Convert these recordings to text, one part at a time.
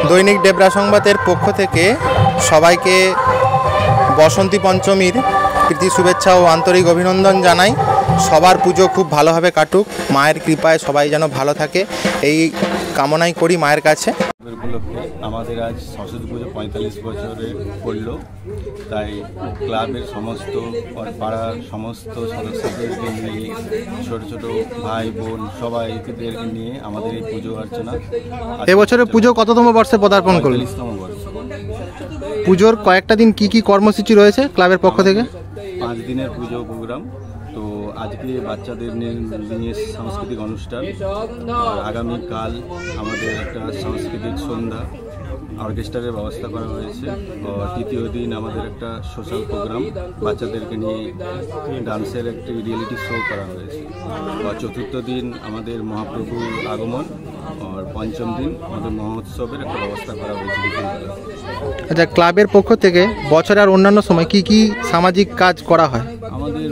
দৈনিক ডেবরা সংবাদের পক্ষ থেকে সবাইকে বসন্তী পঞ্চমীর প্রীতি শুভেচ্ছা ও আন্তরিক অভিনন্দন জানাই। সবার পুজো খুব ভালোভাবে কাটুক, মায়ের কৃপায় সবাই যেন ভালো থাকে এই কামনাই করি মায়ের কাছে। উপলক্ষে আমাদের আজ সরস্বতী পুজো 45 বছরে পড়ল, তাই ক্লাবের সমস্ত পাড়ার সমস্ত সদস্যদেরকে নিয়ে, ছোট ছোট ভাই বোন সবাইদেরকে নিয়ে আমাদের এই পুজো অর্চনা। এবছরের পুজো কততম বর্ষে পদার্পণ করল? 45তম বর্ষ। পুজোর কয়েকটা দিন কি কর্মসূচি রয়েছে ক্লাবের পক্ষ থেকে? 5 দিনের পুজো প্রোগ্রাম। তো আজকে বাচ্চাদের নিয়ে সাংস্কৃতিক অনুষ্ঠান, আর আগামীকাল আমাদের একটা সাংস্কৃতিক সন্ধ্যা অর্কেস্ট্রারের ব্যবস্থা করা হয়েছে। তৃতীয় দিন আমাদের একটা সোশ্যাল প্রোগ্রাম, বাচ্চাদেরকে নিয়ে ডান্সের একটি রিয়েলিটি শো করা হয়েছে। চতুর্থ দিন আমাদের মহাপ্রভুর আগমন, আর পঞ্চম দিন আমাদের মহোৎসবের একটা ব্যবস্থা করা হয়েছে বিকেলবেলা। আচ্ছা, ক্লাবের পক্ষ থেকে বছরে আর অন্যান্য সময় কি সামাজিক কাজ করা হয়? আমাদের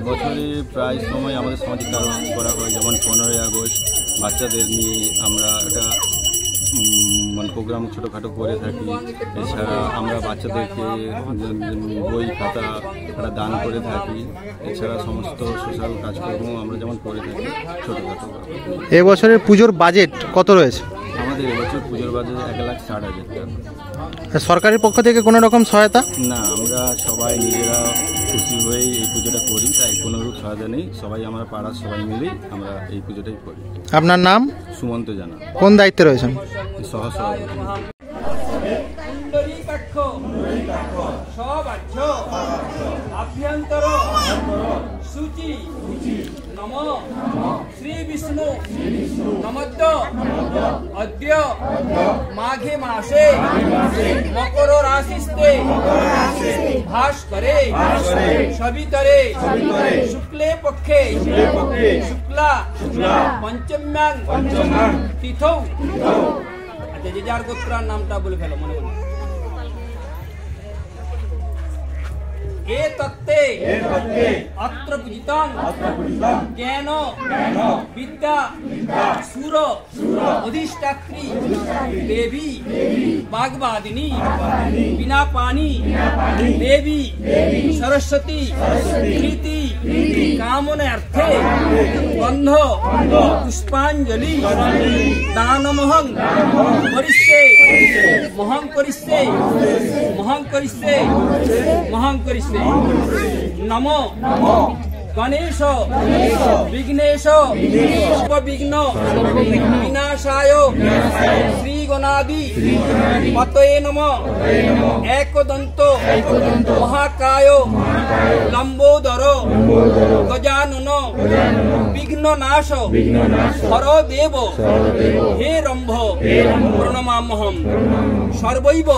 বছরে প্রায় সময় আমাদের সামাজিক কাজ করা হয়, যেমন 15ই আগস্ট বাচ্চাদের নিয়ে আমরা একটা প্রোগ্রাম ছোটোখাটো করে থাকি। এছাড়া আমরা বাচ্চাদেরকে বই খাতা একটা দান করে থাকি। এছাড়া সমস্ত সোশ্যাল কাজকর্ম আমরা যেমন করে থাকি ছোটোখাটো। এবছরের পুজোর বাজেট কত রয়েছে? আমাদের এবছর পুজোর বাজেট 1,60,000 টাকা। সরকারের পক্ষ থেকে কোনো রকম সহায়তা? না, আমরা সবাই নিজেরা খুশি হয়েই এই পুজোটা করি, তাই কোনোরূপ সহায়তা নেই। সবাই আমরা পাড়ার সবাই মিলেই আমরা এই পুজোটাই করি। আপনার নাম? সুমন্ত জানা। কোন দায়িত্বে রয়েছেন? সহসভাপতি। नमो श्री विष्णु नमद्द अद्य माघे मासे मकर राशिस्ते भास्करे सवितरे शुक्ले पक्षे शुक्ला पंचम्यां तिथौ। अच्छा, जे जार गोत्रार नामटा बोले फेलो मने मने। ए तत्ते अत्र पूजितं ज्ञान विद्या सूर अधिष्ठात्री देवी बागवादिनी बिना पानी देवी सरस्वती प्रीति कामनार्थे गंध पुष्पांजलि दानमहं करिष्ये महं करिष्ये महं करिष्ये महं करिष्ये। नमो गणेश विघ्नेश विघ्न विनाशाय श्री गणादि पतये नमः। एकदंत महाकाय लंबोदर गजानन विघ्ननाश हर देव हे रंभ प्रणमाम्यहम् सर्वैव।